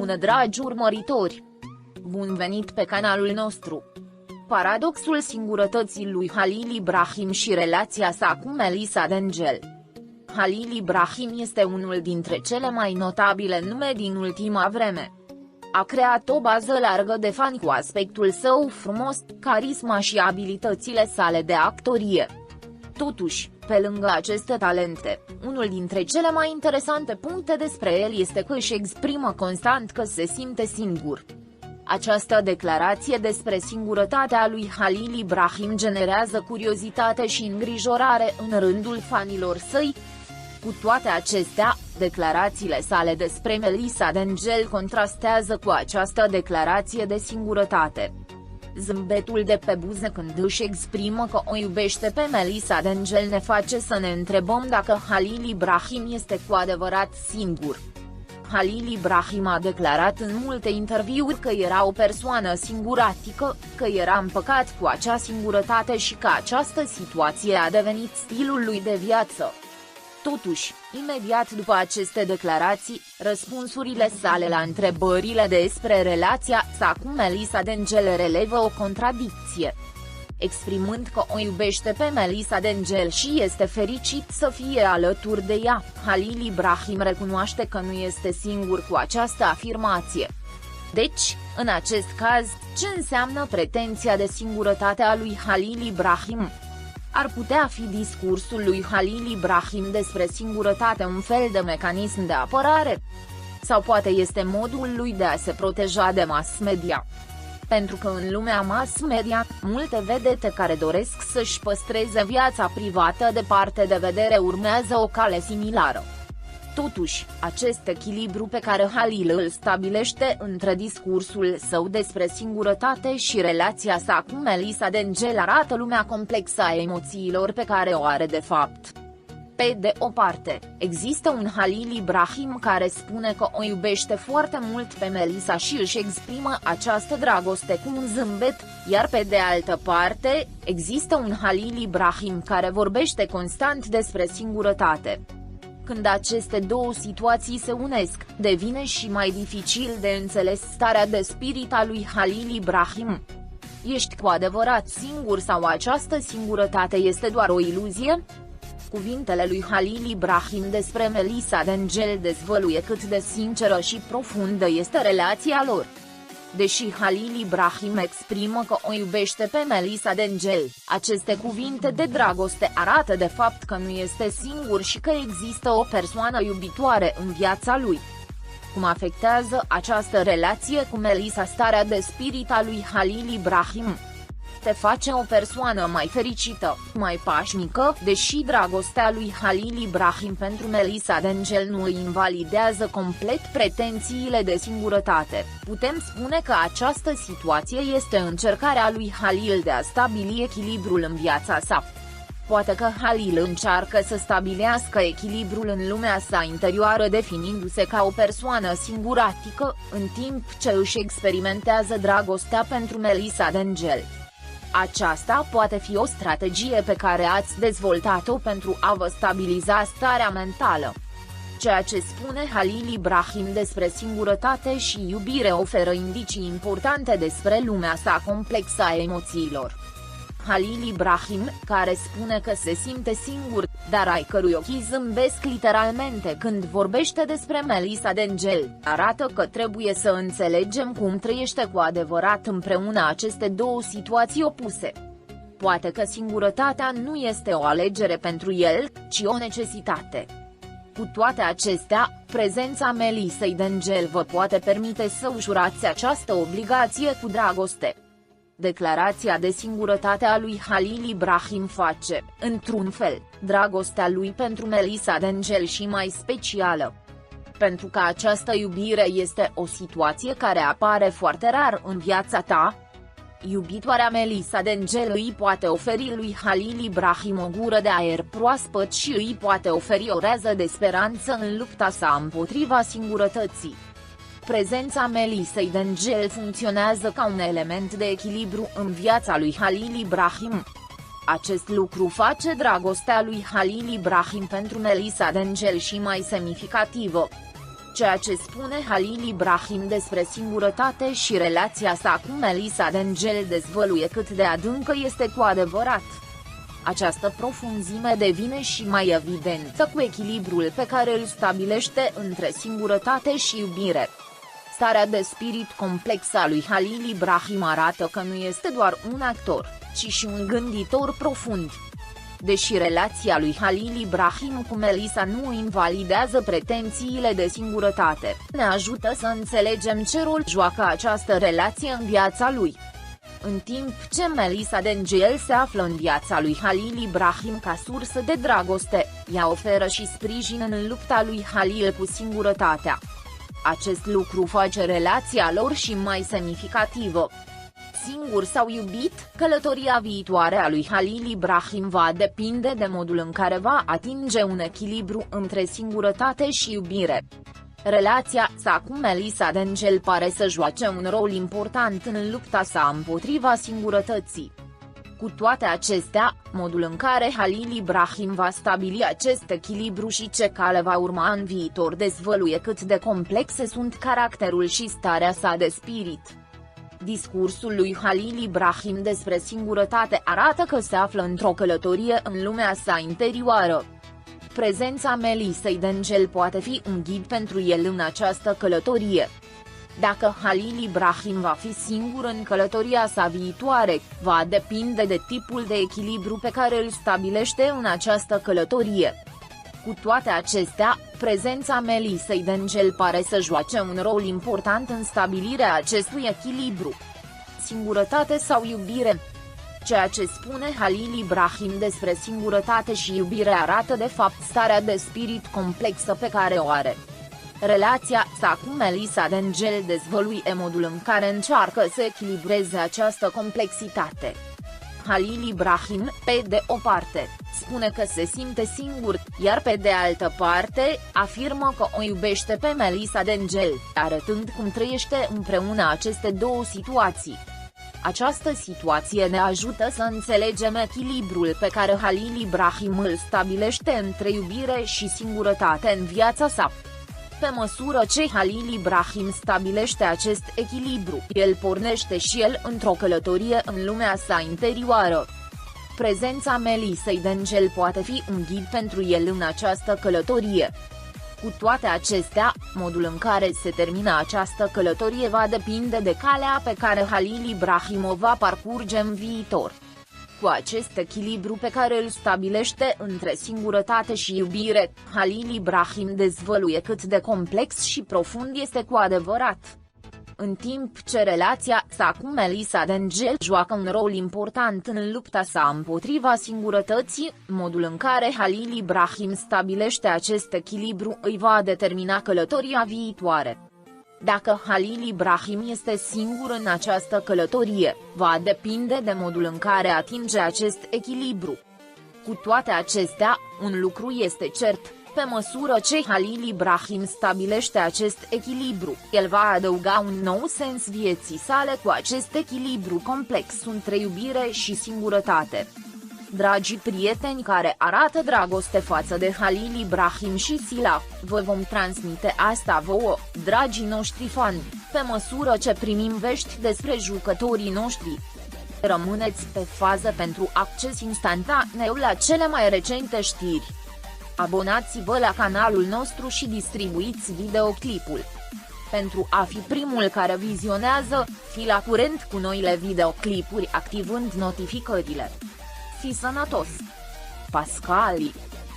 bună, dragi urmăritori! Bun venit pe canalul nostru! Paradoxul singurătății lui Halil Ibrahim și relația sa cu Melissa Dengel. Halil Ibrahim este unul dintre cele mai notabile nume din ultima vreme. A creat o bază largă de fani cu aspectul său frumos, carisma și abilitățile sale de actorie. Totuși, pe lângă aceste talente, unul dintre cele mai interesante puncte despre el este că își exprimă constant că se simte singur. Această declarație despre singurătatea lui Halil Ibrahim generează curiozitate și îngrijorare în rândul fanilor săi. Cu toate acestea, declarațiile sale despre Melissa Dengel contrastează cu această declarație de singurătate. Zâmbetul de pe buze când își exprimă că o iubește pe Melissa Dengel ne face să ne întrebăm dacă Halil Ibrahim este cu adevărat singur. Halil Ibrahim a declarat în multe interviuri că era o persoană singuratică, că era împăcat cu acea singurătate și că această situație a devenit stilul lui de viață. Totuși, imediat după aceste declarații, răspunsurile sale la întrebările despre relația sa cu Melissa Dengel relevă o contradicție. Exprimând că o iubește pe Melissa Dengel și este fericit să fie alături de ea, Halil Ibrahim recunoaște că nu este singur cu această afirmație. Deci, în acest caz, ce înseamnă pretenția de singurătate a lui Halil Ibrahim? Ar putea fi discursul lui Halil Ibrahim despre singurătate un fel de mecanism de apărare? Sau poate este modul lui de a se proteja de mass media? Pentru că în lumea mass media, multe vedete care doresc să-și păstreze viața privată departe de vedere urmează o cale similară. Totuși, acest echilibru pe care Halil îl stabilește între discursul său despre singurătate și relația sa cu Melissa Dengel arată lumea complexă a emoțiilor pe care o are de fapt. Pe de o parte, există un Halil Ibrahim care spune că o iubește foarte mult pe Melissa și își exprimă această dragoste cu un zâmbet, iar pe de altă parte, există un Halil Ibrahim care vorbește constant despre singurătate. Când aceste două situații se unesc, devine și mai dificil de înțeles starea de spirit a lui Halil Ibrahim. Ești cu adevărat singur sau această singurătate este doar o iluzie? Cuvintele lui Halil Ibrahim despre Melissa Dengel dezvăluie cât de sinceră și profundă este relația lor. Deși Halil Ibrahim exprimă că o iubește pe Melissa Dengel, aceste cuvinte de dragoste arată de fapt că nu este singur și că există o persoană iubitoare în viața lui. Cum afectează această relație cu Melissa starea de spirit a lui Halil Ibrahim? Te face o persoană mai fericită, mai pașnică, deși dragostea lui Halil Ibrahim pentru Melissa Dengel nu îi invalidează complet pretențiile de singurătate. Putem spune că această situație este încercarea lui Halil de a stabili echilibrul în viața sa. Poate că Halil încearcă să stabilească echilibrul în lumea sa interioară definindu-se ca o persoană singuratică, în timp ce își experimentează dragostea pentru Melissa Dengel. Aceasta poate fi o strategie pe care ați dezvoltat-o pentru a vă stabiliza starea mentală. Ceea ce spune Halil Ibrahim despre singurătate și iubire oferă indicii importante despre lumea sa complexă a emoțiilor. Halil Ibrahim, care spune că se simte singur, dar ai cărui ochii zâmbesc literalmente când vorbește despre Melissa Dengel, arată că trebuie să înțelegem cum trăiește cu adevărat împreună aceste două situații opuse. Poate că singurătatea nu este o alegere pentru el, ci o necesitate. Cu toate acestea, prezența Melissei Dengel vă poate permite să ușurați această obligație cu dragoste. Declarația de singurătate a lui Halil Ibrahim face, într-un fel, dragostea lui pentru Melissa Dengel și mai specială. Pentru că această iubire este o situație care apare foarte rar în viața ta. Iubitoarea Melissa Dengel îi poate oferi lui Halil Ibrahim o gură de aer proaspăt și îi poate oferi o rază de speranță în lupta sa împotriva singurătății. Prezența Melissei Dengel funcționează ca un element de echilibru în viața lui Halil Ibrahim. Acest lucru face dragostea lui Halil Ibrahim pentru Melissa Dengel și mai semnificativă. Ceea ce spune Halil Ibrahim despre singurătate și relația sa cu Melisa Dengel dezvăluie cât de adâncă este cu adevărat. Această profunzime devine și mai evidentă cu echilibrul pe care îl stabilește între singurătate și iubire. Starea de spirit complexă a lui Halil Ibrahim arată că nu este doar un actor, ci și un gânditor profund. Deși relația lui Halil Ibrahim cu Melisa nu invalidează pretențiile de singurătate, ne ajută să înțelegem ce rol joacă această relație în viața lui. În timp ce Melisa Dengel se află în viața lui Halil Ibrahim ca sursă de dragoste, ea oferă și sprijin în lupta lui Halil cu singurătatea. Acest lucru face relația lor și mai semnificativă. Singur sau iubit, călătoria viitoare a lui Halil Ibrahim va depinde de modul în care va atinge un echilibru între singurătate și iubire. Relația sa cu Melisa Dengel pare să joace un rol important în lupta sa împotriva singurătății. Cu toate acestea, modul în care Halil Ibrahim va stabili acest echilibru și ce cale va urma în viitor dezvăluie cât de complexe sunt caracterul și starea sa de spirit. Discursul lui Halil Ibrahim despre singurătate arată că se află într-o călătorie în lumea sa interioară. Prezența Melisei Dengel poate fi un ghid pentru el în această călătorie. Dacă Halil Ibrahim va fi singur în călătoria sa viitoare, va depinde de tipul de echilibru pe care îl stabilește în această călătorie. Cu toate acestea, prezența Melisei Dengel pare să joace un rol important în stabilirea acestui echilibru. Singurătate sau iubire? Ceea ce spune Halil Ibrahim despre singurătate și iubire arată de fapt starea de spirit complexă pe care o are. Relația sa cu Melisa Dengel dezvăluie modul în care încearcă să echilibreze această complexitate. Halil Ibrahim, pe de o parte, spune că se simte singur, iar pe de altă parte, afirmă că o iubește pe Melisa Dengel, arătând cum trăiește împreună aceste două situații. Această situație ne ajută să înțelegem echilibrul pe care Halil Ibrahim îl stabilește între iubire și singurătate în viața sa. Pe măsură ce Halil Ibrahim stabilește acest echilibru, el pornește și el într-o călătorie în lumea sa interioară. Prezența Melisei Dengel poate fi un ghid pentru el în această călătorie. Cu toate acestea, modul în care se termină această călătorie va depinde de calea pe care Halil Ibrahim o va parcurge în viitor. Cu acest echilibru pe care îl stabilește între singurătate și iubire, Halil Ibrahim dezvăluie cât de complex și profund este cu adevărat. În timp ce relația sa cu Melisa Dengel joacă un rol important în lupta sa împotriva singurătății, modul în care Halil Ibrahim stabilește acest echilibru îi va determina călătoria viitoare. Dacă Halil Ibrahim este singur în această călătorie, va depinde de modul în care atinge acest echilibru. Cu toate acestea, un lucru este cert. Pe măsură ce Halil Ibrahim stabilește acest echilibru, el va adăuga un nou sens vieții sale cu acest echilibru complex între iubire și singurătate. Dragi prieteni care arată dragoste față de Halil Ibrahim și Sila, vă vom transmite asta vouă, dragii noștri fani, pe măsură ce primim vești despre jucătorii noștri. Rămâneți pe fază pentru acces instantaneu la cele mai recente știri. Abonați-vă la canalul nostru și distribuiți videoclipul. Pentru a fi primul care vizionează, fi la curent cu noile videoclipuri activând notificările. Fi sănătos! Pascali